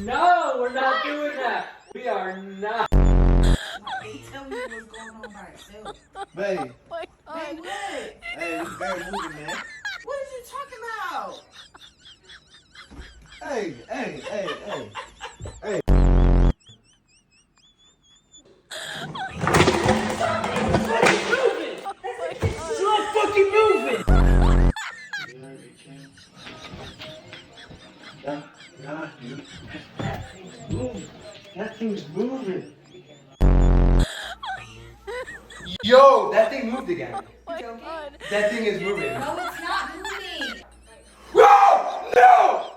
No, we're not doing that. We are not. They tell me what's going on by itself. Babe, Hey, what? hey, this bear moving, man. What are you talking about? Hey, hey, hey, hey. Hey. It's not fucking moving. Nah, dude. That thing's moving. That thing's moving. Yo, that thing moved again. You joking? That thing is moving. No, it's not moving. No! No!